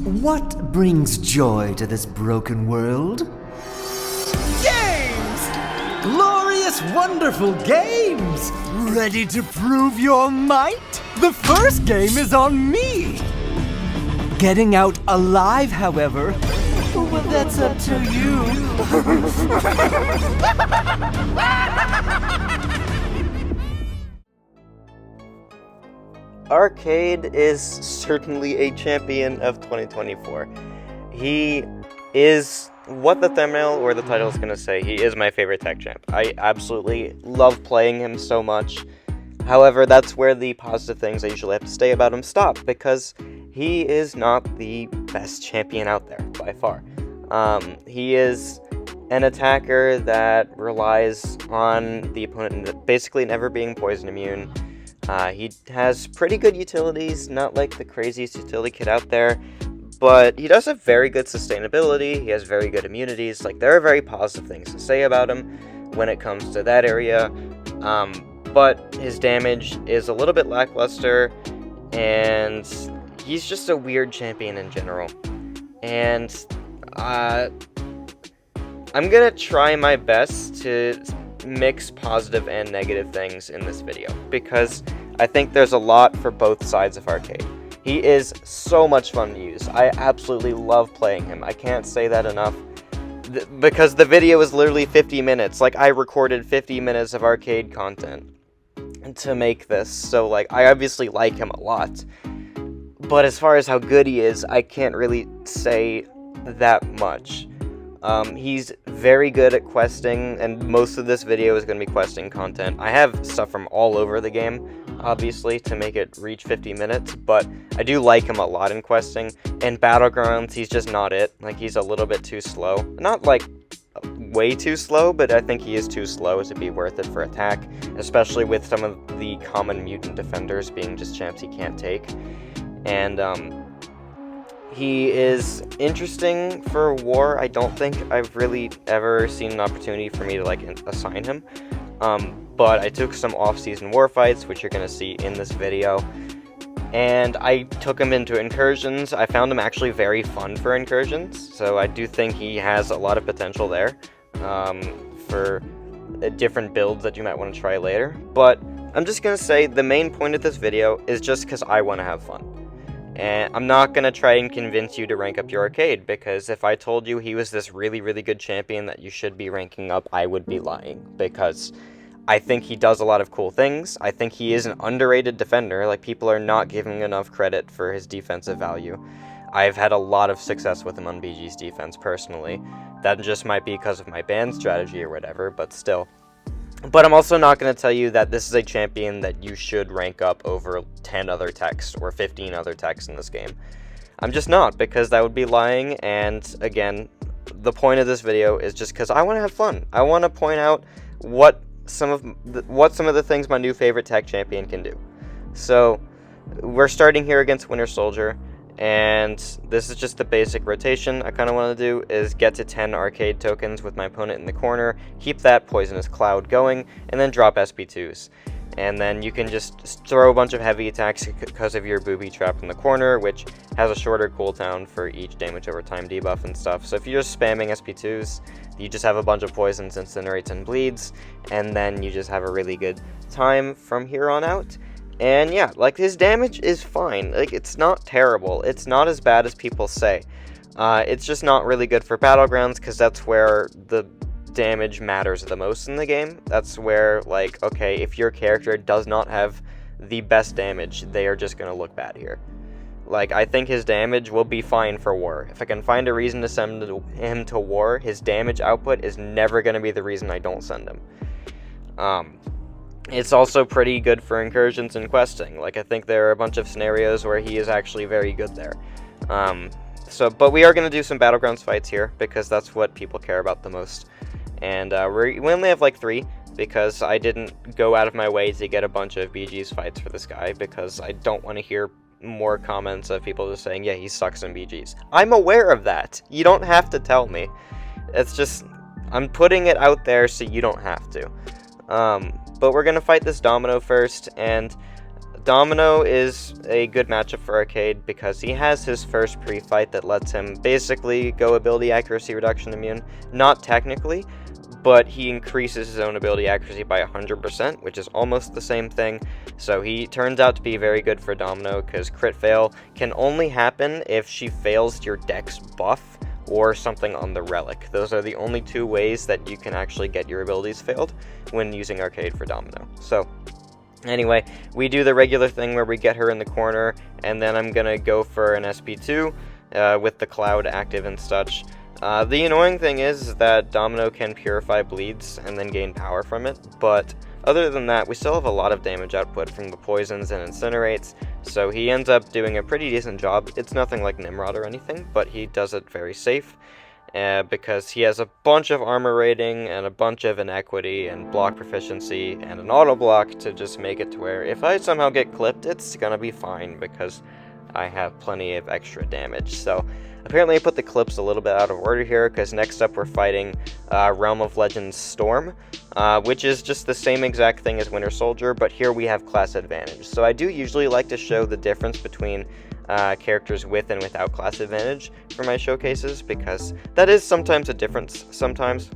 What brings joy to this broken world? Games! Glorious, wonderful games! Ready to prove your might? The first game is on me! Getting out alive, however, well, that's up to you. Arcade is certainly a champion of 2024. He is what the thumbnail or the title is going to say. He is my favorite tech champ. I absolutely love playing him so much. However, that's where the positive things I usually have to say about him stop, because he is not the best champion out there, by far. He is an attacker that relies on the opponent basically never being poison immune. He has pretty good utilities, not like the craziest utility kit out there, but he does have very good sustainability, he has very good immunities. Like, there are very positive things to say about him when it comes to that area, but his damage is a little bit lackluster, and he's just a weird champion in general. And I'm gonna try my best to mix positive and negative things in this video, because I think there's a lot for both sides of Arcade. He is so much fun to use. I absolutely love playing him. I can't say that enough, because the video is literally 50 minutes. Like, I recorded 50 minutes of Arcade content to make this, so like, I obviously like him a lot, but as far as how good he is, I can't really say that much. He's very good at questing, and most of this video is going to be questing content. I have stuff from all over the game, obviously, to make it reach 50 minutes, but I do like him a lot in questing. In Battlegrounds, he's just not it. Like, he's a little bit too slow. Not, like, way too slow, but I think he is too slow to be worth it for attack, especially with some of the common mutant defenders being just champs he can't take. And, he is interesting for war. I don't think I've really ever seen an opportunity for me to, like, assign him. But I took some off-season war fights, which you're going to see in this video. And I took him into Incursions. I found him actually very fun for Incursions. So I do think he has a lot of potential there for different builds that you might want to try later. But I'm just going to say the main point of this video is just because I want to have fun. And I'm not going to try and convince you to rank up your Arcade, because if I told you he was this really, really good champion that you should be ranking up, I would be lying, because I think he does a lot of cool things. I think he is an underrated defender. Like, people are not giving enough credit for his defensive value. I've had a lot of success with him on BG's defense, personally. That just might be because of my ban strategy or whatever, but still. But I'm also not going to tell you that this is a champion that you should rank up over 10 other techs or 15 other techs in this game. I'm just not, because that would be lying, and again, the point of this video is just because I want to have fun. I want to point out what some of the things my new favorite tech champion can do. So, we're starting here against Winter Soldier, and this is just the basic rotation I kind of want to do, is get to 10 Arcade tokens with my opponent in the corner, keep that Poisonous Cloud going, and then drop SP2s. And then you can just throw a bunch of heavy attacks because of your booby trap in the corner, which has a shorter cooldown for each damage over time debuff and stuff. So if you're just spamming SP2s, you just have a bunch of poisons, incinerates, and bleeds, and then you just have a really good time from here on out. And yeah, like, his damage is fine. Like, it's not terrible. It's not as bad as people say. It's just not really good for Battlegrounds, because that's where the damage matters the most in the game. That's where, like, okay, if your character does not have the best damage, they are just going to look bad here. Like, I think his damage will be fine for war. If I can find a reason to send him to war, his damage output is never going to be the reason I don't send him. It's also pretty good for Incursions and questing. Like, I think there are a bunch of scenarios where he is actually very good there. But we are going to do some Battlegrounds fights here, because that's what people care about the most. And we only have like 3, because I didn't go out of my way to get a bunch of BG's fights for this guy, because I don't want to hear more comments of people just saying, yeah, he sucks in BG's. I'm aware of that. You don't have to tell me. It's just, I'm putting it out there so you don't have to. But we're going to fight this Domino first, and Domino is a good matchup for Arcade because he has his first pre-fight that lets him basically go ability accuracy reduction immune. Not technically, but he increases his own ability accuracy by 100%, which is almost the same thing. So he turns out to be very good for Domino because crit fail can only happen if she fails your dex buff or something on the relic. Those are the only two ways that you can actually get your abilities failed when using Arcade for Domino. So anyway, we do the regular thing where we get her in the corner, and then I'm gonna go for an SP2 with the cloud active and such. The annoying thing is that Domino can purify bleeds and then gain power from it, but other than that, we still have a lot of damage output from the poisons and incinerates, so he ends up doing a pretty decent job. It's nothing like Nimrod or anything, but he does it very safe, because he has a bunch of armor rating and a bunch of inequity and block proficiency and an auto block to just make it to where if I somehow get clipped, it's gonna be fine because I have plenty of extra damage. So apparently I put the clips a little bit out of order here because next up we're fighting Realm of Legends Storm, which is just the same exact thing as Winter Soldier, but here we have class advantage. So I do usually like to show the difference between characters with and without class advantage for my showcases, because that is sometimes a difference sometimes.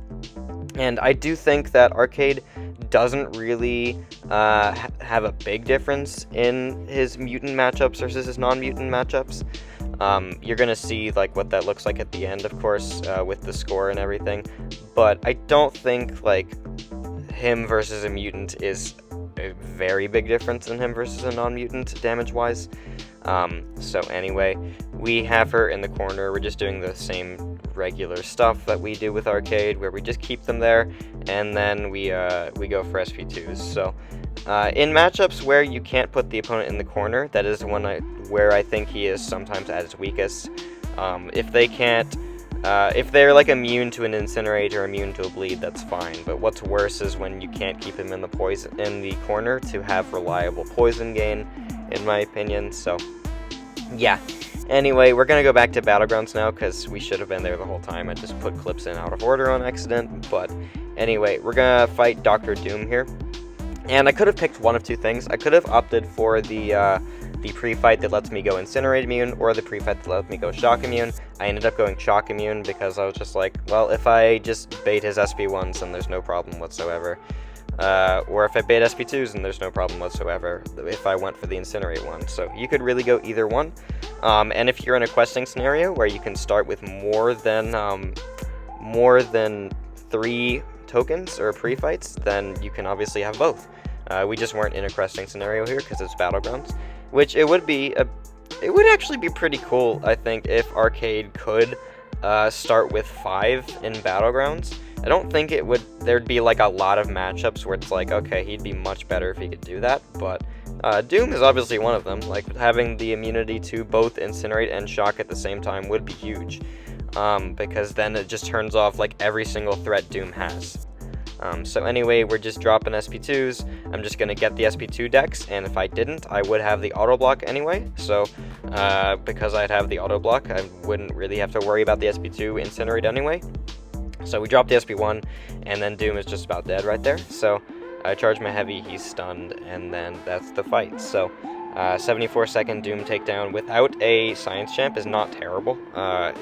And I do think that Arcade doesn't really have a big difference in his mutant matchups versus his non-mutant matchups. You're gonna see like what that looks like at the end, of course, with the score and everything, but I don't think like him versus a mutant is a very big difference in him versus a non-mutant damage-wise. So anyway, we have her in the corner. We're just doing the same regular stuff that we do with Arcade, where we just keep them there, and then we go for SP2s. So in matchups where you can't put the opponent in the corner, that is one where I think he is sometimes at his weakest. If they can't, if they're like immune to an incinerate or immune to a bleed, that's fine. But what's worse is when you can't keep him in the corner to have reliable poison gain, in my opinion. So yeah. Anyway, we're gonna go back to Battlegrounds now because we should have been there the whole time. I just put clips in out of order on accident. But anyway, we're gonna fight Dr. Doom here. And I could have picked one of two things. I could have opted for the pre-fight that lets me go Incinerate immune, or the pre-fight that lets me go Shock immune. I ended up going Shock immune because I was just like, well, if I just bait his SP1s, then there's no problem whatsoever. Or if I bait SP2s, then there's no problem whatsoever if I went for the Incinerate one. So you could really go either one. And if you're in a questing scenario where you can start with more than 3 tokens or pre-fights, then you can obviously have both. We just weren't in a questing scenario here because it's Battlegrounds, which it would actually be pretty cool, I think, if Arcade could start with 5 in Battlegrounds. I don't think there'd be like a lot of matchups where it's like, okay, he'd be much better if he could do that, but Doom is obviously one of them. Like, having the immunity to both Incinerate and Shock at the same time would be huge, because then it just turns off like every single threat Doom has. So anyway, we're just dropping SP2s. I'm just going to get the SP2 decks, and if I didn't, I would have the auto block anyway. So because I'd have the auto block, I wouldn't really have to worry about the SP2 Incinerate anyway. So we drop the SP1, and then Doom is just about dead right there. So I charge my heavy, he's stunned, and then that's the fight. So 74-second Doom takedown without a Science Champ is not terrible.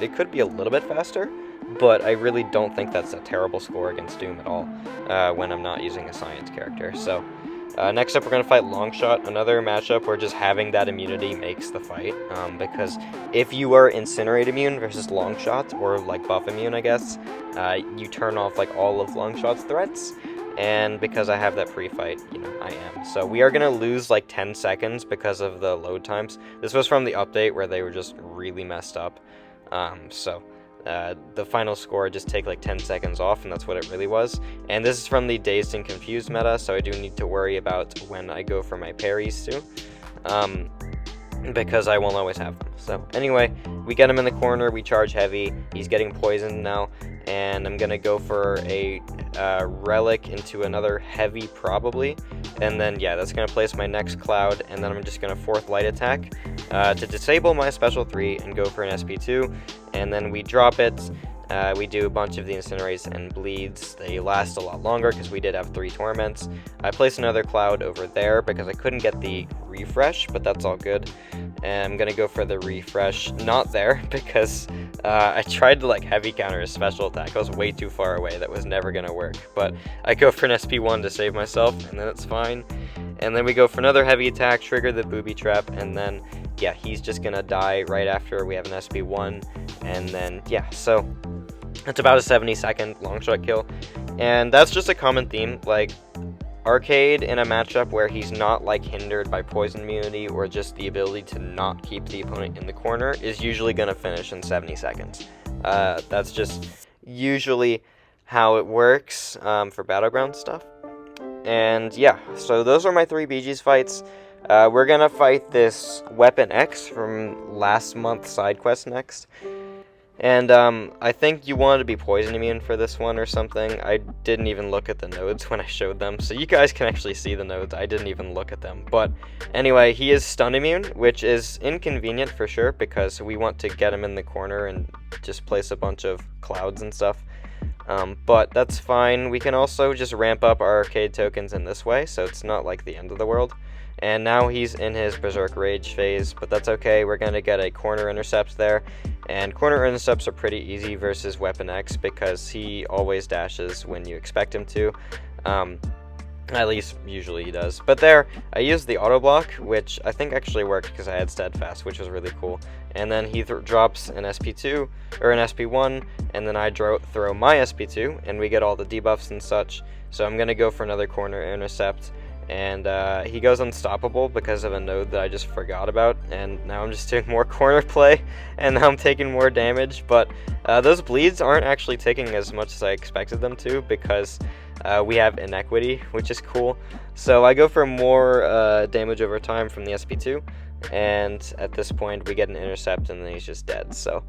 It could be a little bit faster, but I really don't think that's a terrible score against Doom at all when I'm not using a Science character. So next up, we're going to fight Longshot, another matchup where just having that immunity makes the fight, because if you are Incinerate immune versus Longshot, or like buff immune, I guess, you turn off like all of Longshot's threats, and because I have that pre-fight, I am. So we are going to lose like 10 seconds because of the load times. This was from the update where they were just really messed up. The final score just take like 10 seconds off, and that's what it really was. And this is from the Dazed and Confused meta, so I do need to worry about when I go for my parries too, because I won't always have them. So anyway, we get him in the corner, we charge heavy, he's getting poisoned now, and I'm gonna go for a relic into another heavy probably, and then yeah, that's gonna place my next cloud, and then I'm just gonna 4th light attack to disable my special 3 and go for an SP2, and then we drop it, We do a bunch of the incinerates and bleeds. They last a lot longer because we did have 3 torments. I placed another cloud over there because I couldn't get the refresh, but that's all good. And I'm gonna go for the refresh, not there, because I tried to like heavy counter a special attack. I was way too far away. That was never gonna work. But I go for an SP1 to save myself, and then it's fine. And then we go for another heavy attack, trigger the booby trap, and then yeah, he's just gonna die right after we have an SP1. And then yeah, so it's about a 70-second long shot kill, and that's just a common theme. Like, Arcade in a matchup where he's not like hindered by poison immunity or just the ability to not keep the opponent in the corner is usually going to finish in 70 seconds. That's just usually how it works for Battlegrounds stuff. And yeah, so those are my 3 BG's fights. We're going to fight this Weapon X from last month's side quest next. And I think you wanted to be poison immune for this one or something. I didn't even look at the nodes when I showed them, so you guys can actually see the nodes. I didn't even look at them. But anyway, he is stun immune, which is inconvenient for sure because we want to get him in the corner and just place a bunch of clouds and stuff. But that's fine. We can also just ramp up our arcade tokens in this way, so it's not like the end of the world. And now he's in his Berserk Rage phase, but that's okay. We're going to get a corner intercept there. And corner intercepts are pretty easy versus Weapon X because he always dashes when you expect him to. At least, usually he does. But there, I used the auto block, which I think actually worked because I had Steadfast, which was really cool. And then he drops an SP2, or an SP1, and then I throw my SP2, and we get all the debuffs and such. So I'm going to go for another corner intercept. And he goes unstoppable because of a node that I just forgot about, and now I'm just doing more corner play, and now I'm taking more damage. But those bleeds aren't actually taking as much as I expected them to because we have inequity, which is cool. So I go for more damage over time from the SP2, and at this point we get an intercept and then he's just dead. So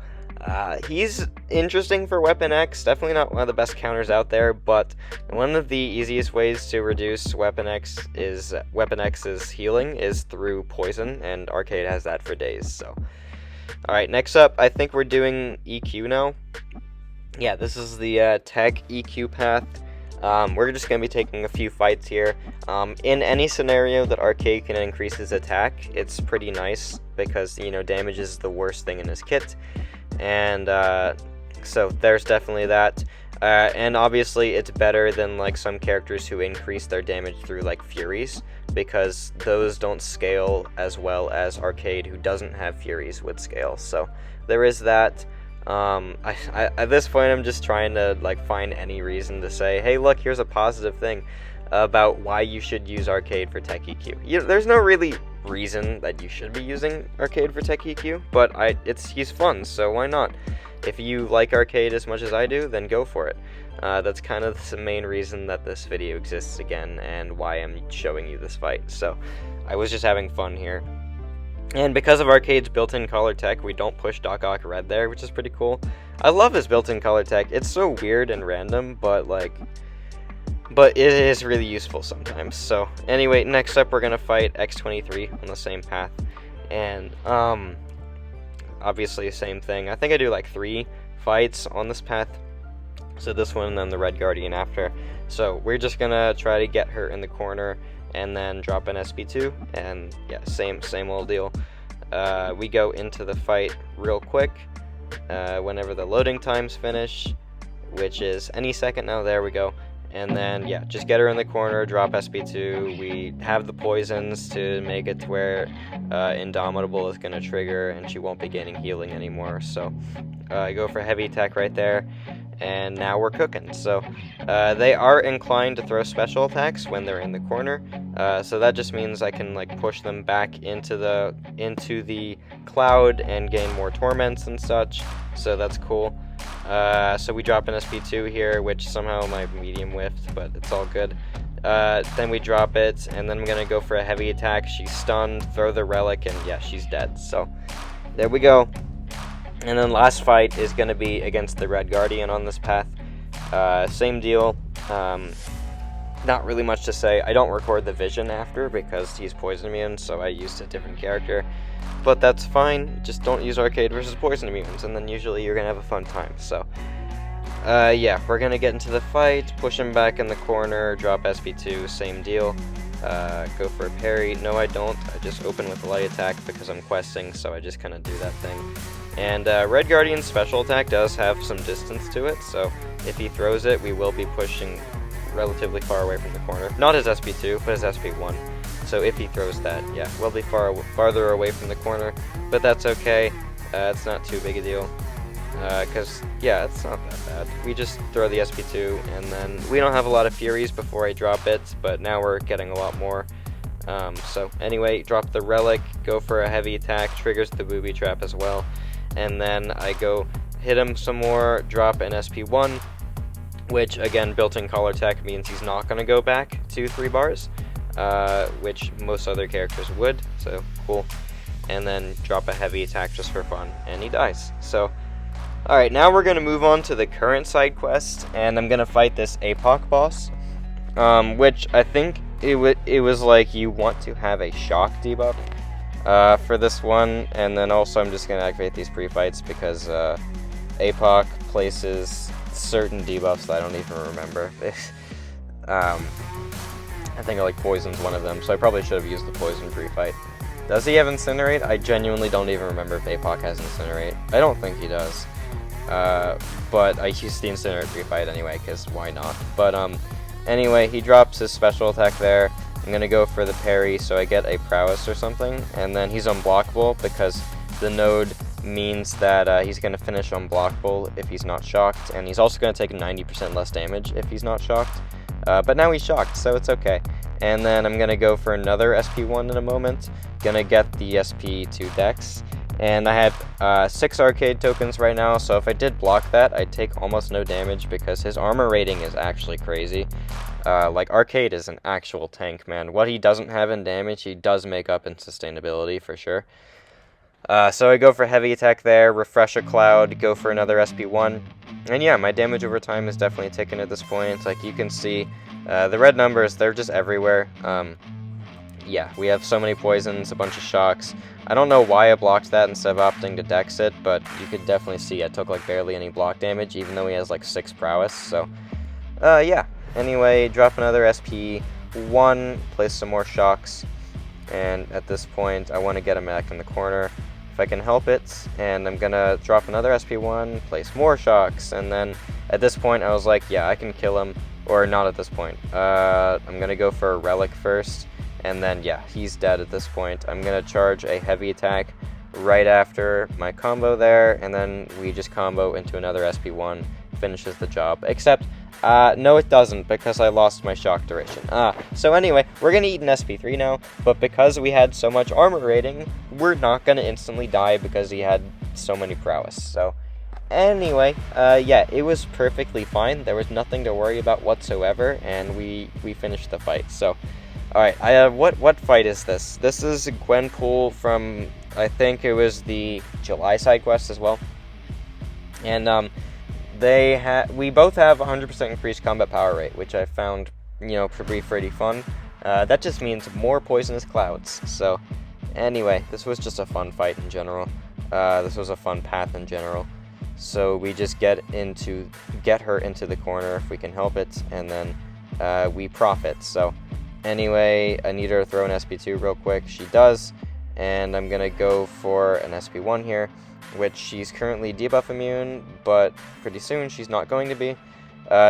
he's interesting for Weapon X, definitely not one of the best counters out there, but one of the easiest ways to reduce Weapon X's healing is through poison, and Arcade has that for days. So alright, next up, I think we're doing EQ now. Yeah, this is the tech EQ path. We're just going to be taking a few fights here. In any scenario that Arcade can increase his attack, it's pretty nice because, you know, damage is the worst thing in his kit. And so there's definitely that. And obviously it's better than like some characters who increase their damage through like Furies, because those don't scale as well as Arcade, who doesn't have Furies, would scale. So there is that. At this point I'm just trying to like find any reason to say, hey look, here's a positive thing about why you should use Arcade for tech EQ. There's no really reason that you should be using Arcade for tech EQ, but he's fun, so why not? If you like Arcade as much as I do, then go for it. That's kind of the main reason that this video exists again, and why I'm showing you this fight. So I was just having fun here. And because of Arcade's built-in color tech, we don't push Doc Ock Red there, which is pretty cool. I love his built-in color tech. It's so weird and random, but it is really useful sometimes. So anyway, next up we're gonna fight X23 on the same path, and obviously same thing. I think I do like 3 fights on this path. So this one and then the Red Guardian after. So we're just gonna try to get her in the corner and then drop an SP2, and yeah, same old deal. We go into the fight real quick whenever the loading times finish, which is any second now. There we go. And then yeah, just get her in the corner, drop SP2. We have the poisons to make it to where Indomitable is gonna trigger and she won't be gaining healing anymore. So I go for heavy attack right there, and now we're cooking. So they are inclined to throw special attacks when they're in the corner, so that just means I can like push them back into the cloud and gain more torments and such, so that's cool. So we drop an SP2 here, which somehow my medium whiffed, but it's all good. Then we drop it, and then I'm gonna go for a heavy attack. She's stunned, throw the relic, and yeah, she's dead. So there we go. And then last fight is going to be against the Red Guardian on this path. Same deal. Not really much to say. I don't record the vision after because he's poison immune, so I used a different character. But that's fine. Just don't use Arcade versus poison immunes, and then usually you're going to have a fun time. So yeah, we're gonna get into the fight, push him back in the corner, drop SP2, same deal. Go for a parry. No, I don't. I just open with a light attack because I'm questing, so I just kind of do that thing. And Red Guardian's special attack does have some distance to it, so if he throws it, we will be pushing relatively far away from the corner. Not his SP2, but his SP1. So if he throws that, yeah, we'll be farther away from the corner, but that's okay. It's not too big a deal. Because, yeah, it's not that bad. We just throw the SP2, and then we don't have a lot of Furies before I drop it, but now we're getting a lot more. So anyway, drop the Relic, go for a heavy attack, triggers the Booby Trap as well, and then I go hit him some more, drop an SP1, which, again, built-in collar tech means he's not going to go back to 3 bars, which most other characters would, so cool. And then drop a heavy attack just for fun, and he dies. So, alright, now we're going to move on to the current side quest, and I'm going to fight this EoP boss, which I think it was like you want to have a shock debuff for this one, and then also I'm just going to activate these pre-fights because EoP places certain debuffs that I don't even remember. I think like Poison's one of them, so I probably should have used the Poison pre-fight. Does he have Incinerate? I genuinely don't even remember if EoP has Incinerate. I don't think he does. But I used the Incinerate pre-fight anyway, because why not? But anyway, he drops his special attack there. I'm going to go for the parry, so I get a prowess or something, and then he's unblockable because the node means that he's going to finish unblockable if he's not shocked, and he's also going to take 90% less damage if he's not shocked. But now he's shocked, so it's okay. And then I'm going to go for another SP1 in a moment. Going to get the SP2 Dex. And I have 6 arcade tokens right now, so if I did block that, I'd take almost no damage because his armor rating is actually crazy. Like, arcade is an actual tank, man. What he doesn't have in damage, he does make up in sustainability, for sure. So I go for heavy attack there, refresh a cloud, go for another SP1. And yeah, my damage over time is definitely ticking at this point. Like, you can see, the red numbers, they're just everywhere. Yeah, we have so many poisons, a bunch of shocks. I don't know why I blocked that instead of opting to dex it, but you could definitely see I took like barely any block damage, even though he has like 6 prowess, so yeah. Anyway, drop another SP1, place some more shocks, and at this point I want to get him back in the corner if I can help it, and I'm gonna drop another SP1, place more shocks, and then at this point I was like, yeah, I can kill him, or not at this point. I'm gonna go for a Relic first. And then, yeah, he's dead at this point. I'm going to charge a heavy attack right after my combo there, and then we just combo into another SP1, finishes the job. Except, no it doesn't, because I lost my shock duration. So anyway, we're going to eat an SP3 now, but because we had so much armor rating, we're not going to instantly die because he had so many prowess. So anyway, yeah, it was perfectly fine. There was nothing to worry about whatsoever, and we finished the fight. So, alright, what fight is this? This is Gwenpool from, I think it was the July side quest as well. And, we both have 100% increased combat power rate, which I found, you know, pretty fun. That just means more poisonous clouds. So, anyway, this was just a fun fight in general. This was a fun path in general. So we just get her into the corner if we can help it, and then we profit. So anyway, I need her to throw an SP2 real quick. She does, and I'm gonna go for an SP1 here, which she's currently debuff immune, but pretty soon she's not going to be.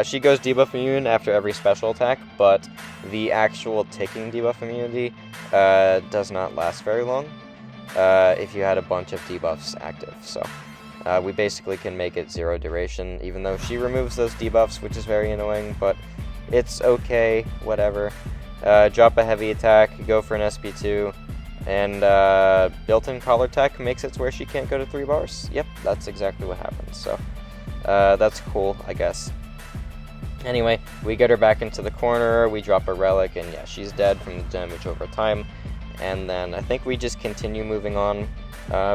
She goes debuff immune after every special attack, but the actual ticking debuff immunity does not last very long if you had a bunch of debuffs active. So we basically can make it 0 duration, even though she removes those debuffs, which is very annoying, but it's okay, whatever. Drop a heavy attack, go for an SP2, and built-in collar tech makes it to where she can't go to 3 bars. Yep, that's exactly what happens, so that's cool, I guess. Anyway, we get her back into the corner, we drop a relic, and yeah, she's dead from the damage over time. And then I think we just continue moving on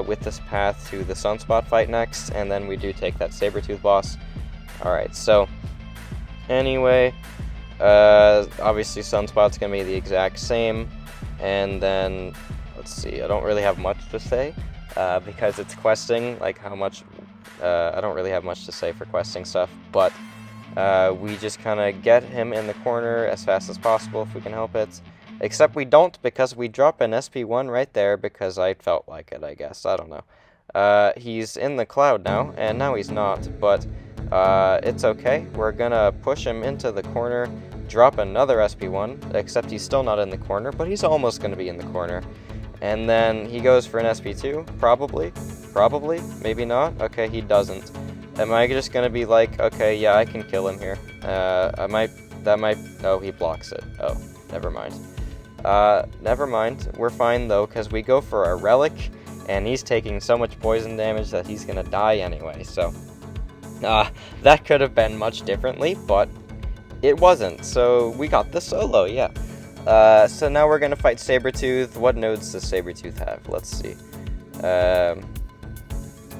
with this path to the Sunspot fight next, and then we do take that Sabertooth boss. Alright, so anyway, obviously Sunspot's gonna be the exact same, and then let's see, I don't really have much to say because it's questing, like how much I don't really have much to say for questing stuff, but we just kind of get him in the corner as fast as possible if we can help it. Except we don't, because we drop an SP1 right there because I felt like it, I guess. I don't know. He's in the cloud now, and now he's not, but it's okay. We're gonna push him into the corner, drop another SP1, except he's still not in the corner, but he's almost gonna be in the corner. And then he goes for an SP2, probably, maybe not. Okay, he doesn't. Am I just gonna be like, okay, yeah, I can kill him here? Oh, he blocks it. Oh, never mind. Never mind. We're fine though, because we go for a relic, and he's taking so much poison damage that he's gonna die anyway, so. That could have been much differently, but it wasn't, so we got the solo, yeah. So now we're gonna fight Sabretooth. What nodes does Sabretooth have? Let's see.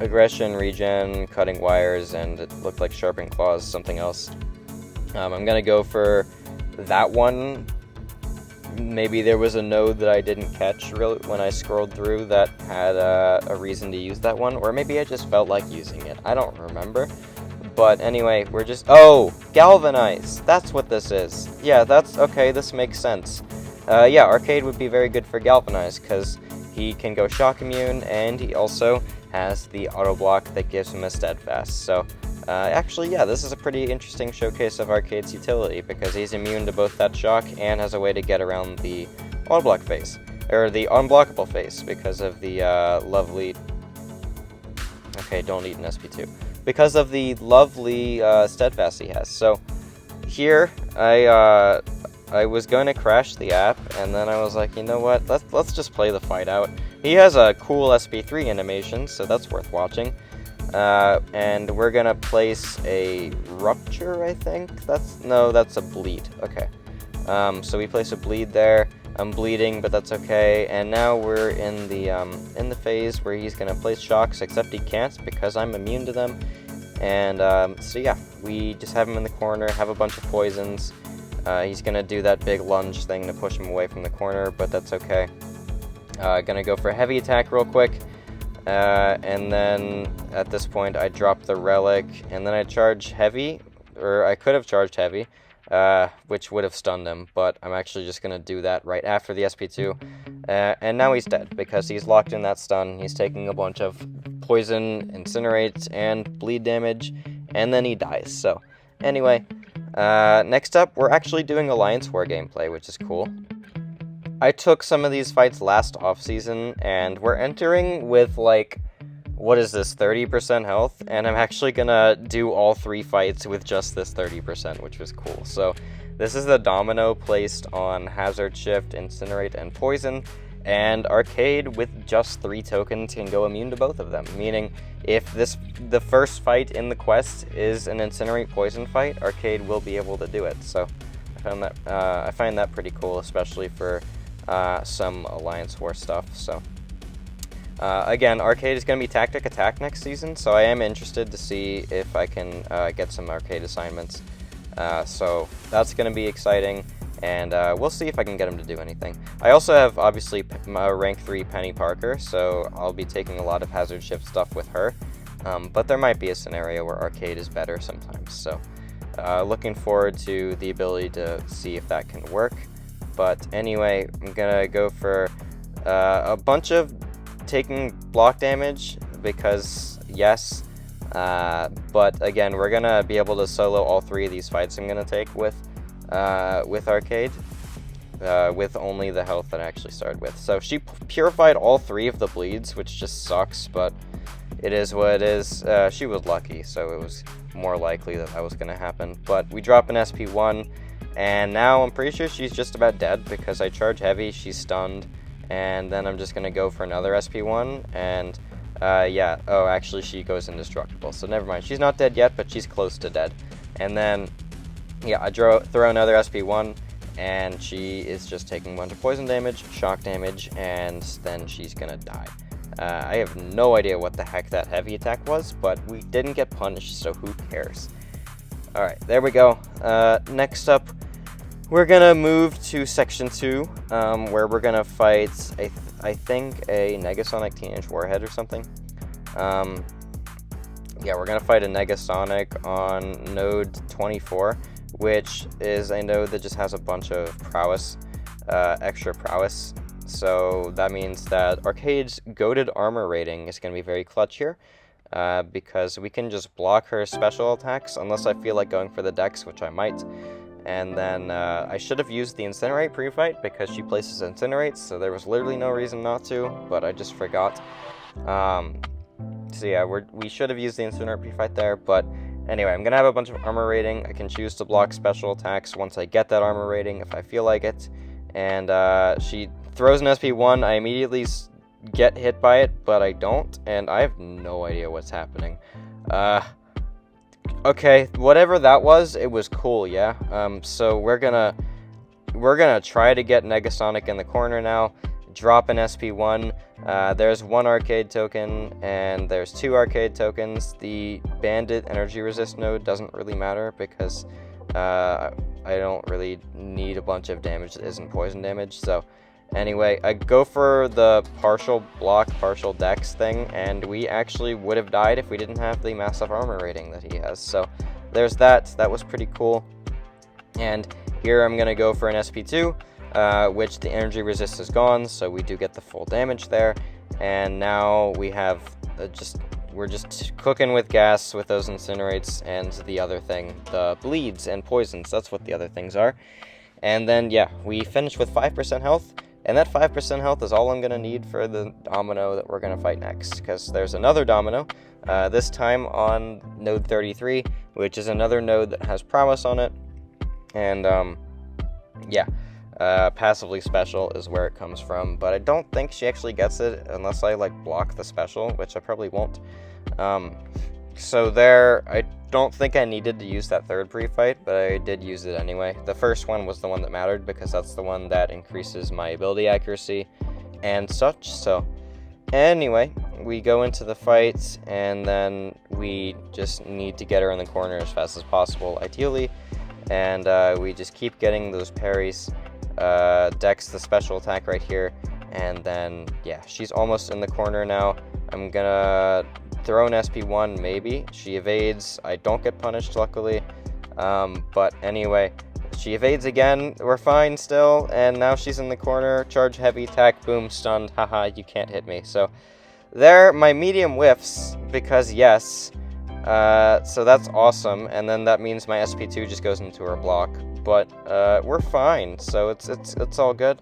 Aggression, regen, cutting wires, and it looked like sharpening claws, something else. I'm gonna go for that one. Maybe there was a node that I didn't catch really when I scrolled through that had a reason to use that one, or maybe I just felt like using it. I don't remember. But anyway, we're just... Oh! Galvanize! That's what this is. Yeah, that's... Okay, this makes sense. Yeah, Arcade would be very good for Galvanize, because he can go shock immune, and he also has the auto block that gives him a steadfast. So, actually, yeah, this is a pretty interesting showcase of Arcade's utility, because he's immune to both that shock and has a way to get around the auto block phase, or the unblockable phase, because of the lovely... Okay, don't eat an SP2. Because of the lovely steadfast he has. So here I was going to crash the app, and then I was like, you know what? Let's just play the fight out. He has a cool SP3 animation, so that's worth watching. And we're gonna place a rupture, I think. That's a bleed. Okay. So we place a bleed there. I'm bleeding, but that's okay. And now we're in the phase where he's gonna place shocks, except he can't because I'm immune to them. And so yeah, we just have him in the corner, have a bunch of poisons. He's gonna do that big lunge thing to push him away from the corner, but that's okay. Gonna go for a heavy attack real quick. And then at this point I drop the relic, and then I charge heavy, or I could have charged heavy, which would have stunned him, but I'm actually just going to do that right after the SP2. And now he's dead, because he's locked in that stun. He's taking a bunch of poison, incinerate, and bleed damage, and then he dies. So, anyway, next up, we're actually doing Alliance War gameplay, which is cool. I took some of these fights last off-season, and we're entering with, like, what is this, 30% health? And I'm actually gonna do all 3 fights with just this 30%, which was cool. So this is the domino placed on Hazard Shift, Incinerate, and Poison, and Arcade with just 3 tokens can go immune to both of them, meaning if the first fight in the quest is an Incinerate Poison fight, Arcade will be able to do it. So I find that pretty cool, especially for some Alliance War stuff. So again, Arcade is going to be Tactic Attack next season, so I am interested to see if I can get some Arcade assignments. So that's going to be exciting, and we'll see if I can get him to do anything. I also have, obviously, my rank 3 Penny Parker, so I'll be taking a lot of Hazard Shift stuff with her. But there might be a scenario where Arcade is better sometimes, so looking forward to the ability to see if that can work. But anyway, I'm going to go for a bunch of taking block damage, because yes, but again, we're gonna be able to solo all 3 of these fights I'm gonna take with Arcade, with only the health that I actually started with. So she purified all 3 of the bleeds, which just sucks, but it is what it is. She was lucky, so it was more likely that was gonna happen. But we drop an SP1, and now I'm pretty sure she's just about dead, because I charge heavy, she's stunned. And then I'm just going to go for another SP1, and yeah, oh, actually she goes indestructible, so never mind. She's not dead yet, but she's close to dead. And then, yeah, I throw another SP1, and she is just taking a bunch of poison damage, shock damage, and then she's going to die. I have no idea what the heck that heavy attack was, but we didn't get punished, so who cares? Alright, there we go. Next up, we're gonna move to Section 2, where we're gonna fight, I think, a Negasonic Teenage Warhead or something. yeah, we're gonna fight a Negasonic on node 24, which is a node that just has a bunch of prowess, extra prowess. So that means that Arcade's goated armor rating is gonna be very clutch here, because we can just block her special attacks unless I feel like going for the Dex, which I might. And then I should have used the Incinerate pre-fight because she places Incinerates, so there was literally no reason not to, but I just forgot. So yeah, we should have used the Incinerate pre-fight there, but anyway, I'm going to have a bunch of armor rating. I can choose to block special attacks once I get that armor rating if I feel like it. And she throws an SP1, I immediately get hit by it, but I don't, and I have no idea what's happening. Okay, whatever that was, it was cool, yeah. So we're gonna try to get Negasonic in the corner now, drop an SP1. There's one arcade token, and there's 2 arcade tokens. The Bandit energy resist node doesn't really matter because I don't really need a bunch of damage that isn't poison damage. So anyway, I go for the partial block, partial dex thing, and we actually would have died if we didn't have the massive armor rating that he has. So there's that. That was pretty cool. And here I'm going to go for an SP2, which the energy resist is gone, so we do get the full damage there. And now we have we're just cooking with gas with those incinerates and the other thing, the bleeds and poisons. That's what the other things are. And then, yeah, we finish with 5% health. And that 5% health is all I'm going to need for the domino that we're going to fight next, because there's another domino, this time on node 33, which is another node that has prowess on it. And, yeah, passively special is where it comes from, but I don't think she actually gets it unless I, like, block the special, which I probably won't. So there, I don't think I needed to use that third pre-fight, but I did use it anyway. The first one was the one that mattered because that's the one that increases my ability accuracy and such. So anyway, we go into the fight, and then we just need to get her in the corner as fast as possible, ideally. And we just keep getting those parries. Dex the special attack right here, and then, yeah, she's almost in the corner now. I'm gonna throw an SP1, maybe. She evades. I don't get punished, luckily. But anyway, she evades again. We're fine still, and now she's in the corner. Charge heavy, attack, boom, stunned. Haha, you can't hit me. So there, my medium whiffs, because yes. So that's awesome, and then that means my SP2 just goes into her block. But we're fine, so it's all good.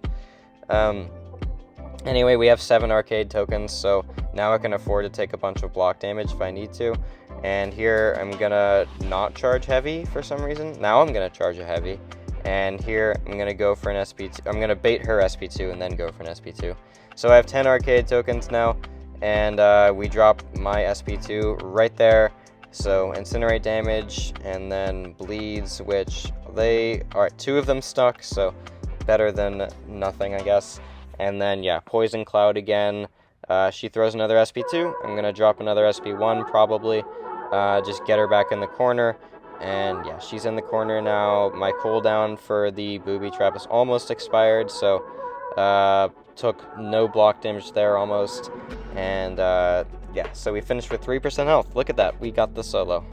Anyway, we have 7 arcade tokens, so now I can afford to take a bunch of block damage if I need to. And here I'm gonna not charge heavy for some reason. Now I'm gonna charge a heavy, and here I'm gonna go for an SP2. I'm gonna bait her SP2 and then go for an SP2. So I have 10 arcade tokens now, and we drop my SP2 right there. So incinerate damage, and then bleeds, which they are 2 of them stuck, so better than nothing, I guess. And then, yeah, poison cloud again. She throws another SP2. I'm gonna drop another SP1 probably. Just get her back in the corner, and yeah, she's in the corner now. My cooldown for the booby trap is almost expired, so took no block damage there almost. And yeah, so we finished with 3% health. Look at that, we got the solo.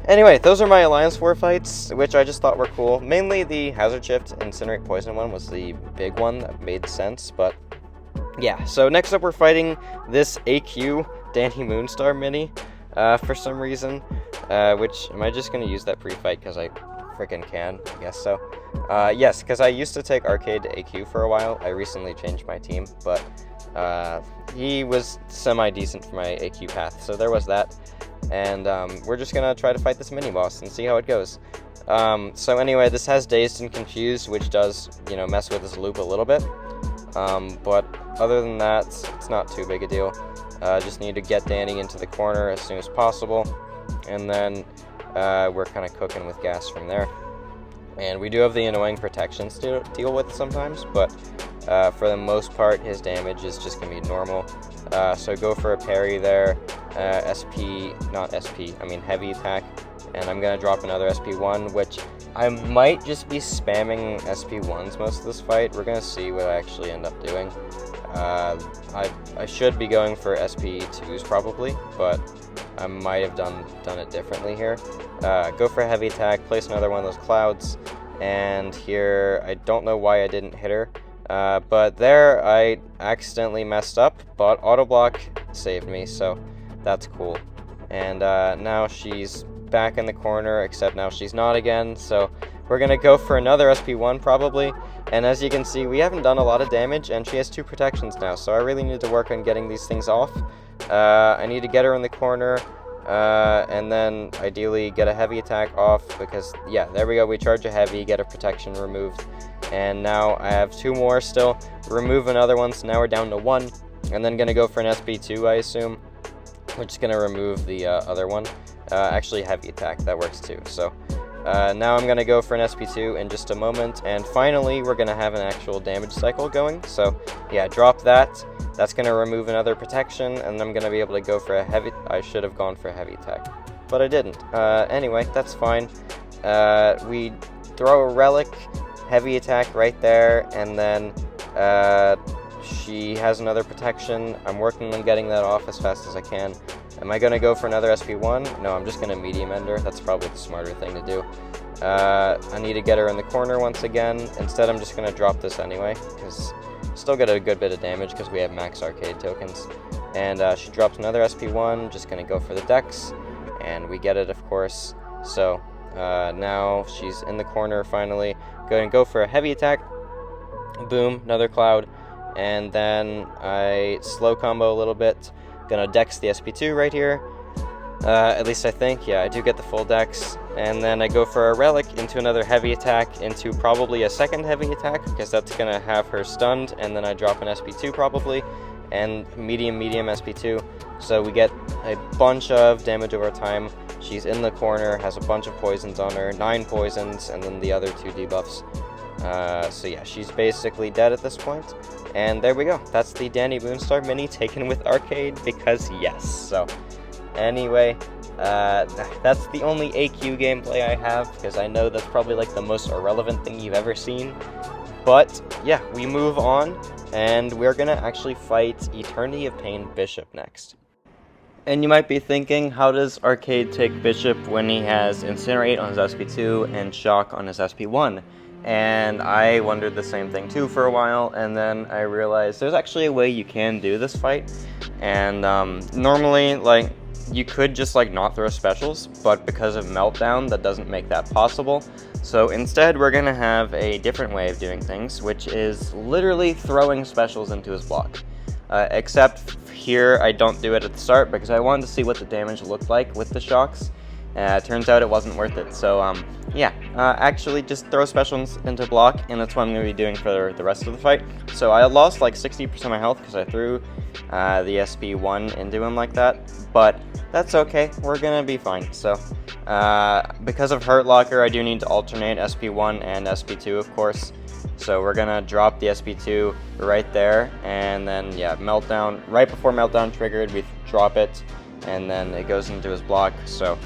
Anyway, those are my Alliance War fights, which I just thought were cool. Mainly the Hazard Shift Incinerate Poison one was the big one that made sense, but yeah. So next up we're fighting this AQ Dani Moonstar mini for some reason, which, am I just going to use that pre-fight because I freaking can? I guess so. Yes, because I used to take Arcade to AQ for a while. I recently changed my team, but he was semi-decent for my AQ path, so there was that. And we're just gonna try to fight this mini-boss and see how it goes. So anyway, this has Dazed and Confused, which does, you know, mess with his loop a little bit. But other than that, it's not too big a deal. Just need to get Dani into the corner as soon as possible. And then we're kind of cooking with gas from there. And we do have the annoying protections to deal with sometimes, but for the most part, his damage is just going to be normal. So go for a parry there, heavy attack, and I'm going to drop another SP1, which I might just be spamming SP1s most of this fight. We're going to see what I actually end up doing. I should be going for SP2s probably, but I might have done it differently here. Go for a heavy attack, place another one of those clouds, and here I don't know why I didn't hit her, but there I accidentally messed up, but auto block saved me, so that's cool. And now she's back in the corner, except now she's not again, so we're gonna go for another SP1 probably. And as you can see, we haven't done a lot of damage, and she has 2 protections now, so I really need to work on getting these things off. I need to get her in the corner, and then ideally get a heavy attack off, because, yeah, there we go, we charge a heavy, get a protection removed, and now I have 2 more still, remove another one, so now we're down to 1, and then gonna go for an SP2, I assume, which is gonna remove the other one. Actually, heavy attack, that works too, so... now I'm going to go for an SP2 in just a moment, and finally we're going to have an actual damage cycle going, so yeah, drop that, that's going to remove another protection, and I'm going to be able to go for a heavy, I should have gone for a heavy attack, but I didn't. Anyway, that's fine. We throw a relic, heavy attack right there, and then she has another protection. I'm working on getting that off as fast as I can. Am I going to go for another SP1? No, I'm just going to medium end her. That's probably the smarter thing to do. I need to get her in the corner once again. Instead, I'm just going to drop this anyway, because still get a good bit of damage because we have max arcade tokens. And she drops another SP1, just going to go for the Dex, and we get it, of course. So now she's in the corner finally. Going to go for a heavy attack. Boom, another cloud. And then I slow combo a little bit. Gonna dex the SP2 right here. At least I think. Yeah, I do get the full dex. And then I go for a relic into another heavy attack, into probably a second heavy attack, because that's gonna have her stunned. And then I drop an SP2 probably, and medium SP2. So we get a bunch of damage over time. She's in the corner, has a bunch of poisons on her, 9 poisons, and then the other 2 debuffs. So yeah, she's basically dead at this point. And there we go. That's the Dani Boonstar mini taken with arcade, because yes. So anyway, that's the only AQ gameplay I have, because I know that's probably like the most irrelevant thing you've ever seen. But yeah, we move on, and we're gonna actually fight Eternity of Pain Bishop next. And you might be thinking, how does Arcade take Bishop when he has Incinerate on his SP2 and Shock on his SP1? And I wondered the same thing too for a while, and then I realized there's actually a way you can do this fight. And normally, like, you could just like not throw specials, but because of Meltdown, that doesn't make that possible. So instead, we're gonna have a different way of doing things, which is literally throwing specials into his block. Except here, I don't do it at the start because I wanted to see what the damage looked like with the shocks. Turns out it wasn't worth it, so yeah, actually just throw specials into block, and that's what I'm going to be doing for the rest of the fight. So I lost like 60% of my health because I threw the SP1 into him like that, but that's okay, we're going to be fine. So because of Hurt Locker, I do need to alternate SP1 and SP2, of course. So we're going to drop the SP2 right there, and then yeah, Meltdown, right before Meltdown triggered, we drop it, and then it goes into his block. So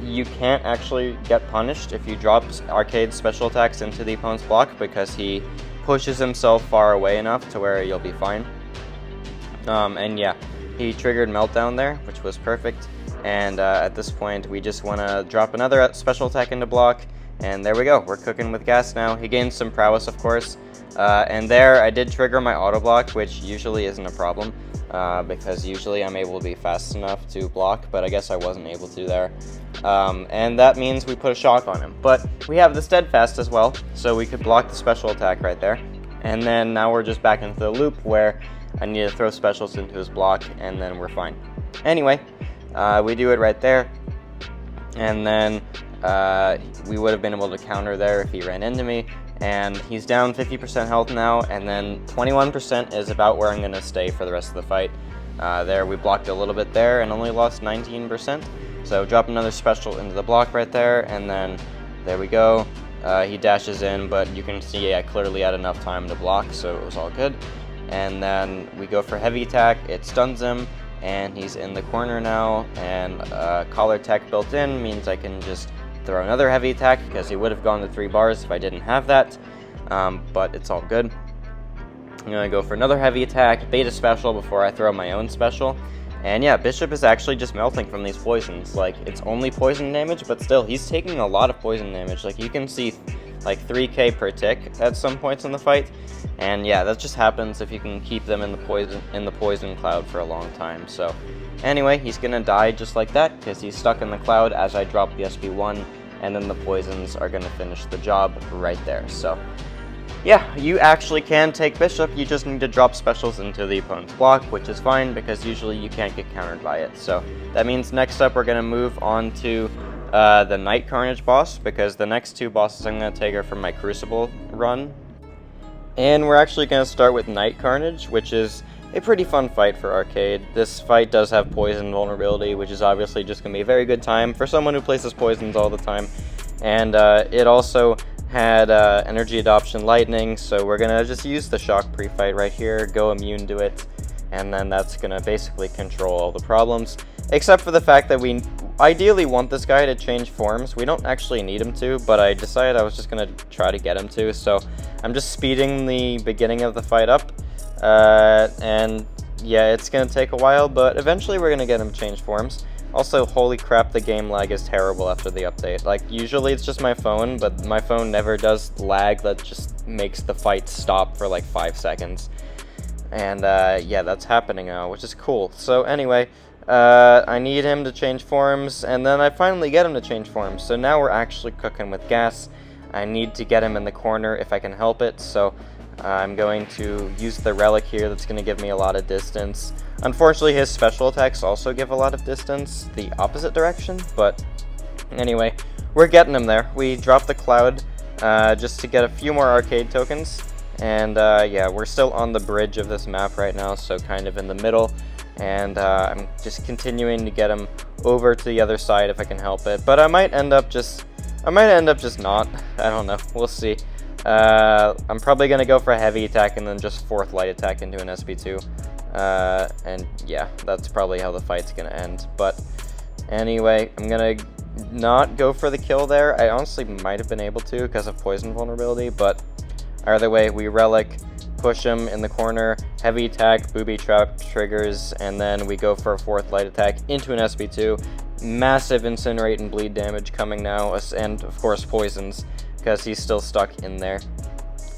you can't actually get punished if you drop Arcade's special attacks into the opponent's block, because he pushes himself far away enough to where you'll be fine. And yeah, he triggered Meltdown there, which was perfect. And at this point, we just want to drop another special attack into block, and there we go. We're cooking with gas now. He gains some prowess, of course. And there, I did trigger my auto block, which usually isn't a problem. Because usually I'm able to be fast enough to block, but I guess I wasn't able to there. And that means we put a shock on him. But we have the steadfast as well, so we could block the special attack right there. And then now we're just back into the loop where I need to throw specials into his block, and then we're fine. Anyway, we do it right there. And then we would have been able to counter there if he ran into me. And he's down 50% health now, and then 21% is about where I'm going to stay for the rest of the fight. There, we blocked a little bit there and only lost 19%. So drop another special into the block right there, and then there we go. He dashes in, but you can see I clearly had enough time to block, so it was all good. And then we go for heavy attack, it stuns him, and he's in the corner now, and collar tech built in means I can just throw another heavy attack, because he would have gone to 3 bars if I didn't have that, but it's all good. I'm going to go for another heavy attack, bait a special before I throw my own special. And yeah, Bishop is actually just melting from these poisons. Like, it's only poison damage, but still, he's taking a lot of poison damage. Like, you can see like 3k per tick at some points in the fight. And yeah, that just happens if you can keep them in the poison cloud for a long time. So anyway, he's gonna die just like that because he's stuck in the cloud as I drop the SP1, and then the poisons are gonna finish the job right there. So yeah, you actually can take Bishop, you just need to drop specials into the opponent's block, which is fine because usually you can't get countered by it. So that means next up we're gonna move on to the Night Carnage boss, because the next two bosses I'm going to take are from my Crucible run. And we're actually going to start with Night Carnage, which is a pretty fun fight for arcade. This fight does have poison vulnerability, which is obviously just going to be a very good time for someone who places poisons all the time. And it also had energy adoption lightning, so we're going to just use the shock pre-fight right here, go immune to it, and then that's going to basically control all the problems. Except for the fact that we ideally want this guy to change forms. We don't actually need him to, but I decided I was just going to try to get him to, so I'm just speeding the beginning of the fight up. And yeah, it's going to take a while, but eventually we're going to get him to change forms. Also, holy crap, the game lag is terrible after the update. Like, usually it's just my phone, but my phone never does lag that just makes the fight stop for like 5 seconds. And yeah, that's happening now, which is cool. So anyway, I need him to change forms, and then I finally get him to change forms. So now we're actually cooking with gas. I need to get him in the corner if I can help it, so I'm going to use the relic here that's going to give me a lot of distance. Unfortunately, his special attacks also give a lot of distance, the opposite direction, but anyway, we're getting him there. We dropped the cloud just to get a few more arcade tokens, and yeah, we're still on the bridge of this map right now, so kind of in the middle. And I'm just continuing to get him over to the other side if I can help it. But I might end up just not. I don't know. We'll see. I'm probably going to go for a heavy attack and then just fourth light attack into an SP2. And yeah, that's probably how the fight's going to end. But anyway, I'm going to not go for the kill there. I honestly might have been able to because of poison vulnerability. But either way, we relic, push him in the corner, heavy attack, booby trap triggers, and then we go for a fourth light attack into an SP2. Massive incinerate and bleed damage coming now, and of course poisons, because he's still stuck in there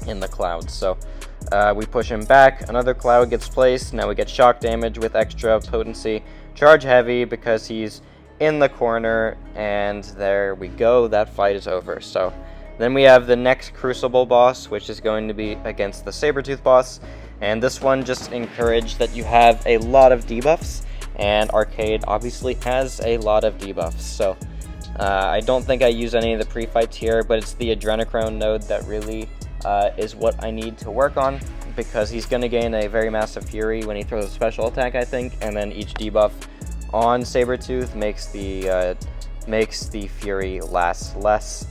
in the cloud. So we push him back, another cloud gets placed, now we get shock damage with extra potency, charge heavy because he's in the corner, and there we go, that fight is over. So then we have the next Crucible boss, which is going to be against the Sabertooth boss, and this one just encouraged that you have a lot of debuffs, and arcade obviously has a lot of debuffs. So I don't think I use any of the pre-fights here, but it's the Adrenochrome node that really is what I need to work on, because he's going to gain a very massive Fury when he throws a special attack, I think, and then each debuff on Sabertooth makes the Fury last less,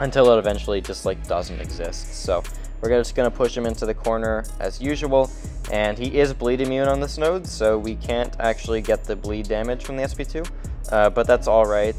until it eventually just like doesn't exist. So we're just going to push him into the corner as usual, and he is bleed immune on this node, so we can't actually get the bleed damage from the SP2, but that's alright.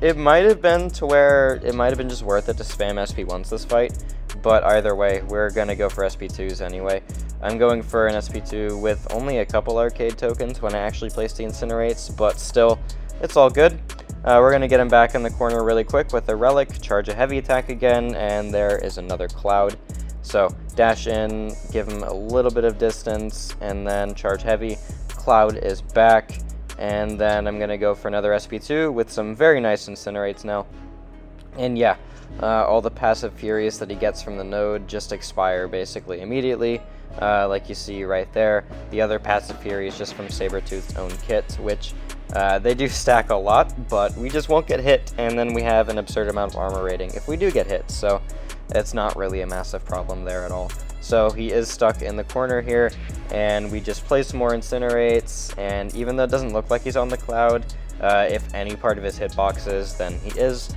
It might have been to where it might have been just worth it to spam SP1s this fight, but either way, we're going to go for SP2s anyway. I'm going for an SP2 with only a couple arcade tokens when I actually place the incinerates, but still, it's all good. We're going to get him back in the corner really quick with a relic, charge a heavy attack again, and there is another cloud. So dash in, give him a little bit of distance, and then charge heavy. Cloud is back, and then I'm going to go for another SP2 with some very nice incinerates now. And yeah, all the passive furies that he gets from the node just expire basically immediately, like you see right there. The other passive fury is just from Sabertooth's own kit, which they do stack a lot, but we just won't get hit, and then we have an absurd amount of armor rating if we do get hit, so it's not really a massive problem there at all. So he is stuck in the corner here, and we just place more incinerates, and even though it doesn't look like he's on the cloud, if any part of his hitboxes, then he is.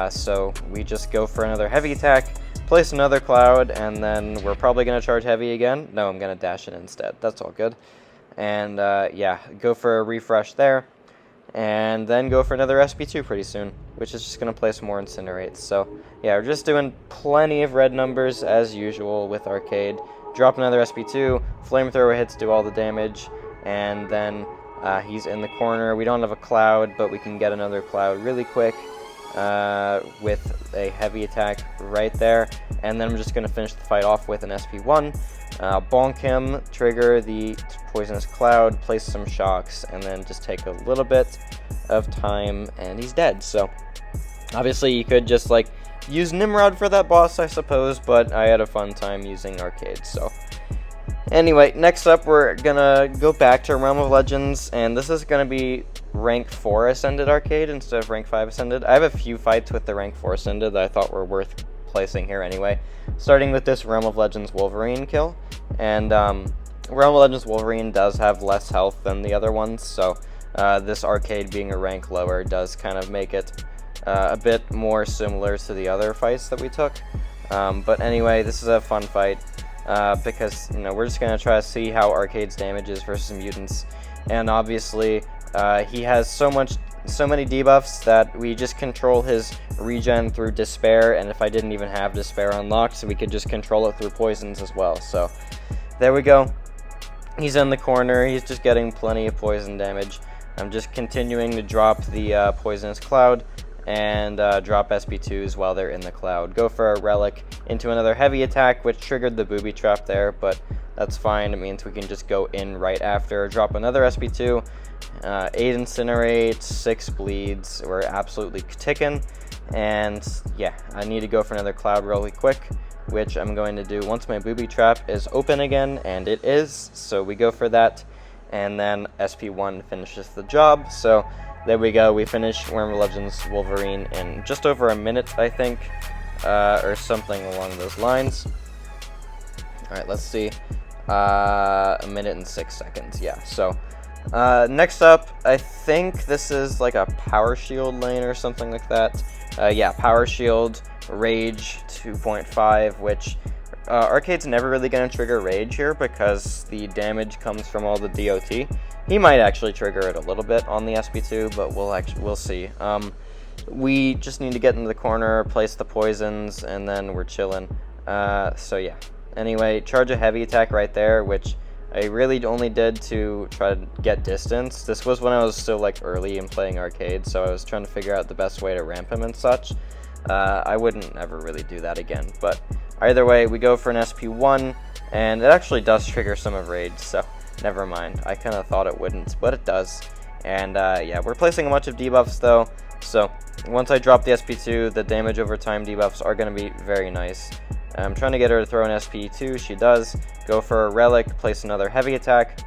So we just go for another heavy attack, place another cloud, and then we're probably going to charge heavy again. No, I'm going to dash it instead. That's all good. And yeah, go for a refresh there, and then go for another SP2 pretty soon, which is just going to place more incinerates. So yeah, we're just doing plenty of red numbers as usual with arcade. drop another SP2, flamethrower hits do all the damage, and then he's in the corner. We don't have a cloud, but we can get another cloud really quick with a heavy attack right there, and then I'm just going to finish the fight off with an SP1, bonk him, trigger the poisonous cloud, place some shocks, and then just take a little bit of time, and he's dead. So obviously you could just like use Nimrod for that boss, I suppose, but I had a fun time using arcade. So anyway, next up we're gonna go back to Realm of Legends, and this is gonna be rank 4 Ascended arcade instead of rank 5 Ascended. I have a few fights with the rank 4 Ascended that I thought were worth placing here anyway. Starting with this Realm of Legends Wolverine kill, and Realm of Legends Wolverine does have less health than the other ones, so this arcade being a rank lower does kind of make it a bit more similar to the other fights that we took. But anyway, this is a fun fight because we're just gonna try to see how arcade's damage is versus mutants, and obviously he has so many debuffs that we just control his regen through despair, and if I didn't even have despair unlocked, we could just control it through poisons as well. So there we go. He's in the corner. He's just getting plenty of poison damage. I'm just continuing to drop the poisonous cloud and drop SP2s while they're in the cloud. Go for a relic into another heavy attack, which triggered the booby trap there, but that's fine. It means we can just go in right after. Drop another SP2, 8 incinerate, 6 bleeds. We're absolutely ticking, and yeah, I need to go for another cloud really quick, which I'm going to do once my booby trap is open again, and it is, so we go for that, and then SP1 finishes the job. So there we go, we finished Realm of Legends Wolverine in just over a minute, I think, or something along those lines. Alright, let's see, a minute and 6 seconds, yeah. So next up, I think this is like a power shield lane or something like that. Yeah, power shield, rage 2.5, which arcade's never really going to trigger rage here because the damage comes from all the DOT. He might actually trigger it a little bit on the SP2, but we'll see. We just need to get into the corner, place the poisons, and then we're chilling. So yeah. Anyway, charge a heavy attack right there, which I really only did to try to get distance. This was when I was still like early in playing arcade, so I was trying to figure out the best way to ramp him and such. I wouldn't ever really do that again, but either way, we go for an SP1, and it actually does trigger some of rage, so never mind. I kind of thought it wouldn't, but it does. And yeah, we're placing a bunch of debuffs though, so once I drop the SP2, the damage over time debuffs are going to be very nice. I'm trying to get her to throw an SP2, she does. Go for a relic, place another heavy attack,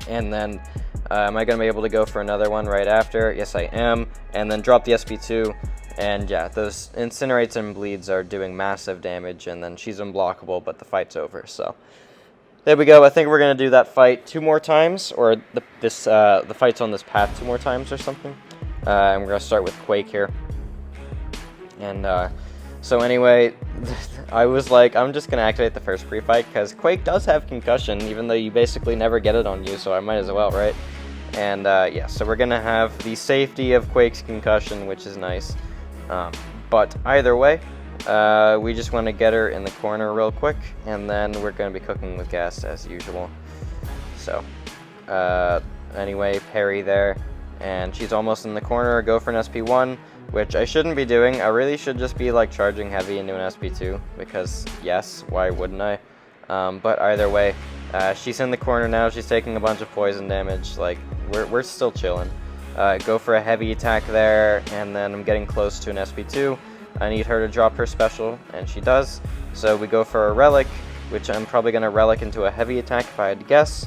and then am I going to be able to go for another one right after? Yes, I am. And then drop the SP2, and yeah, those incinerates and bleeds are doing massive damage, and then she's unblockable, but the fight's over. So there we go. I think we're going to do that fight 2 more times, or the fight's on this path 2 more times or something. And we're going to start with Quake here. And so anyway, I was like, I'm just going to activate the first pre-fight, because Quake does have concussion, even though you basically never get it on you, so I might as well, right? And yeah, so we're going to have the safety of Quake's concussion, which is nice. But either way, we just want to get her in the corner real quick, and then we're going to be cooking with gas as usual. So anyway, parry there, and she's almost in the corner. Go for an SP1, which I shouldn't be doing. I really should just be like charging heavy into an SP2, because yes, why wouldn't I? But either way, she's in the corner now. She's taking a bunch of poison damage. Like, we're still chilling. Go for a heavy attack there, and then I'm getting close to an SP2. I need her to drop her special, and she does. So we go for a relic, which I'm probably going to relic into a heavy attack if I had to guess.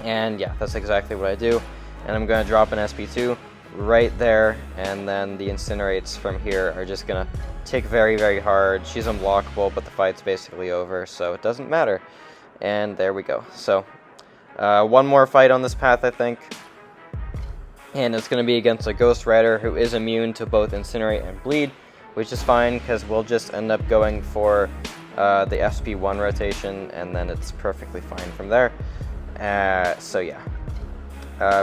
And yeah, that's exactly what I do. And I'm going to drop an SP2 right there, and then the incinerates from here are just going to tick very, very hard. She's unblockable, but the fight's basically over, so it doesn't matter. And there we go. So one more fight on this path, I think. And it's going to be against a Ghost Rider who is immune to both Incinerate and Bleed, which is fine because we'll just end up going for the SP1 rotation, and then it's perfectly fine from there. So yeah,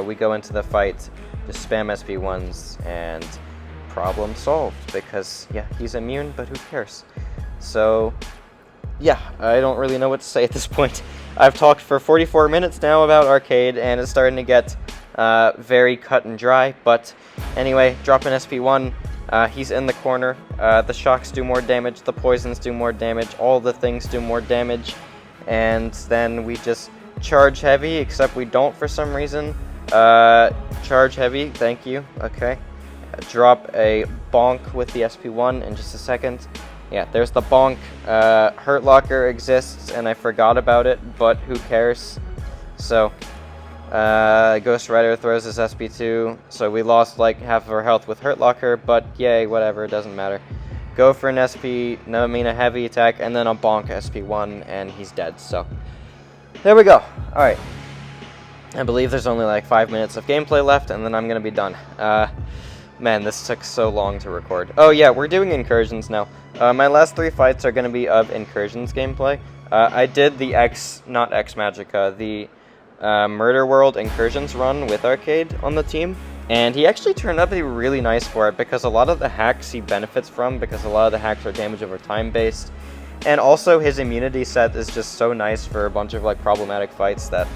we go into the fight, just spam SP1s, and problem solved, because yeah, he's immune, but who cares? So yeah, I don't really know what to say at this point. I've talked for 44 minutes now about Arcade, and it's starting to get very cut and dry, but anyway, drop an SP1. He's in the corner. The shocks do more damage, the poisons do more damage, all the things do more damage, and then we just charge heavy, except we don't for some reason. Charge heavy, thank you, okay. Drop a bonk with the SP1 in just a second. Yeah, there's the bonk. Hurt Locker exists, and I forgot about it, but who cares? So, Ghost Rider throws his SP2, so we lost like half of our health with Hurt Locker, but yay, whatever, it doesn't matter. Go for an SP, no, I mean a heavy attack, and then a bonk SP1, and he's dead, so. There we go. Alright. I believe there's only like 5 minutes of gameplay left, and then I'm gonna be done. Man, this took so long to record. Oh yeah, we're doing Incursions now. My last 3 fights are gonna be of Incursions gameplay. I did the not X Magica, the Murder World Incursions run with Arcade on the team, and he actually turned out to be really nice for it because a lot of the hacks he benefits from, because a lot of the hacks are damage over time based, and also his immunity set is just so nice for a bunch of like problematic fights that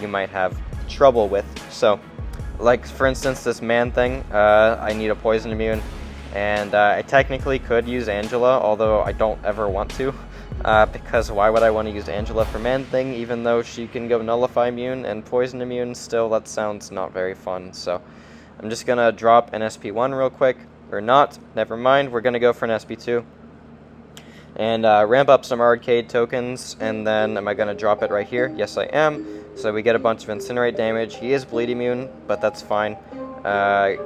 you might have trouble with. So, like for instance this man thing, I need a poison immune, and I technically could use Angela, although I don't ever want to. Because why would I want to use Angela for Man Thing, even though she can go Nullify Immune and Poison Immune? Still, that sounds not very fun, so I'm just gonna drop an SP1 real quick, or not, never mind, we're gonna go for an SP2, and ramp up some Arcade tokens, and then am I gonna drop it right here? Yes, I am, so we get a bunch of Incinerate damage. He is Bleed Immune, but that's fine.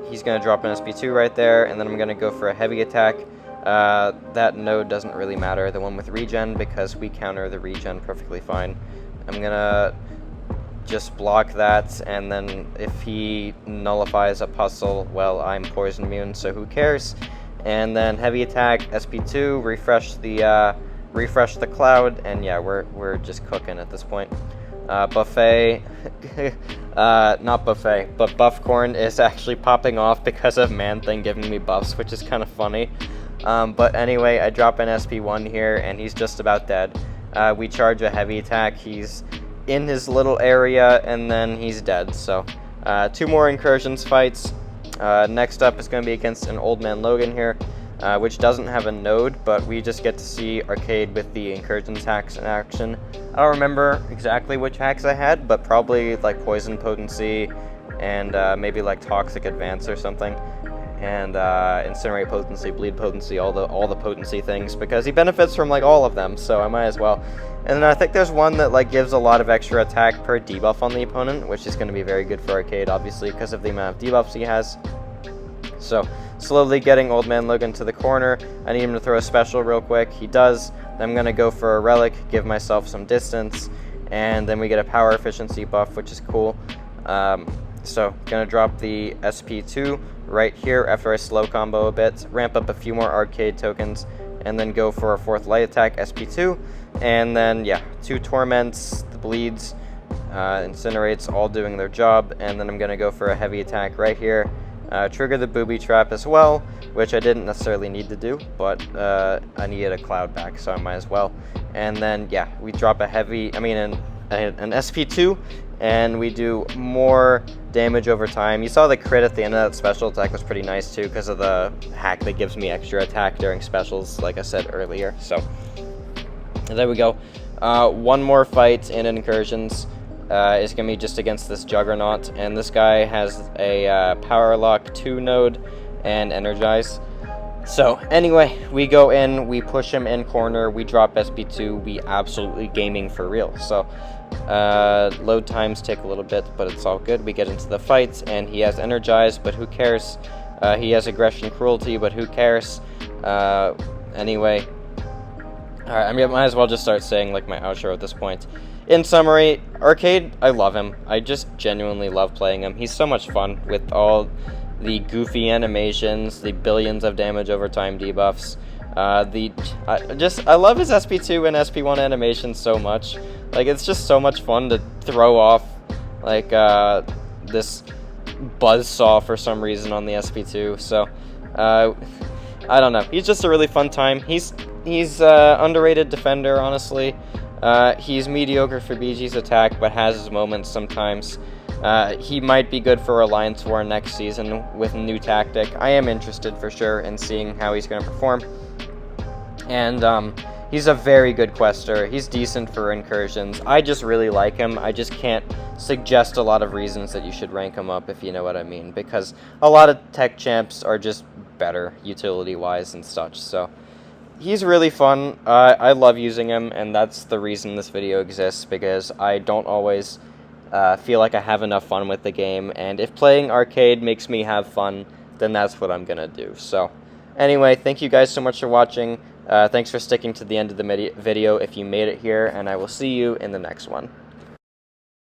He's gonna drop an SP2 right there, and then I'm gonna go for a heavy attack. That node doesn't really matter, the one with regen, because we counter the regen perfectly fine. I'm gonna just block that, and then if he nullifies a puzzle, well, I'm poison immune, so who cares? And then heavy attack, SP2, refresh the cloud, and yeah, we're just cooking at this point. Buffet, not buffet, but Buffcorn is actually popping off because of Man Thing giving me buffs, which is kind of funny. But anyway, I drop an SP1 here, and he's just about dead. We charge a heavy attack, he's in his little area, and then he's dead. So, 2 more Incursions fights. Next up is going to be against an Old Man Logan here, which doesn't have a node, but we just get to see Arcade with the Incursions hacks in action. I don't remember exactly which hacks I had, but probably like Poison Potency, and maybe like Toxic Advance or something. And Incinerate Potency, Bleed Potency, all the potency things, because he benefits from like all of them, so I might as well. And then I think there's one that like gives a lot of extra attack per debuff on the opponent, which is going to be very good for Arcade, obviously, because of the amount of debuffs he has. So, slowly getting Old Man Logan to the corner. I need him to throw a special real quick. He does. Then I'm going to go for a Relic, give myself some distance, and then we get a power efficiency buff, which is cool. So, going to drop the SP2 right here after I slow combo a bit, ramp up a few more Arcade tokens, and then go for a 4th light attack, SP2, and then, yeah, 2 Torments, the Bleeds, Incinerates, all doing their job, and then I'm going to go for a heavy attack right here, trigger the Booby Trap as well, which I didn't necessarily need to do, but I needed a cloud back, so I might as well. And then, yeah, we drop a heavy, an SP2, and we do more damage over time. You saw the crit at the end of that special attack was pretty nice too, because of the hack that gives me extra attack during specials, like I said earlier. So there we go. One more fight in Incursions is going to be just against this Juggernaut, and this guy has a Power Lock 2 node and Energize. So anyway, we go in, we push him in corner, we drop SP2, we absolutely gaming for real. So load times take a little bit, but it's all good. We get into the fights, and he has Energize, but who cares? He has Aggression Cruelty, but who cares? Anyway, alright, I might as well just start saying like my outro at this point. In summary, Arcade, I love him. I just genuinely love playing him. He's so much fun with all the goofy animations, the billions of damage over time debuffs. I love his SP2 and SP1 animations so much. Like, it's just so much fun to throw off, like, this buzzsaw for some reason on the SP2. So, I don't know. He's just a really fun time. He's he's underrated defender, honestly. He's mediocre for BG's attack, but has his moments sometimes. He might be good for Alliance War next season with a new tactic. I am interested for sure in seeing how he's going to perform. And he's a very good quester. He's decent for Incursions. I just really like him. I just can't suggest a lot of reasons that you should rank him up, if you know what I mean, because a lot of tech champs are just better utility-wise and such. So he's really fun. I love using him, and that's the reason this video exists, because I don't always feel like I have enough fun with the game, and if playing arcade makes me have fun, then that's what I'm gonna do. So anyway, thank you guys so much for watching. Thanks for sticking to the end of the video if you made it here, and I will see you in the next one.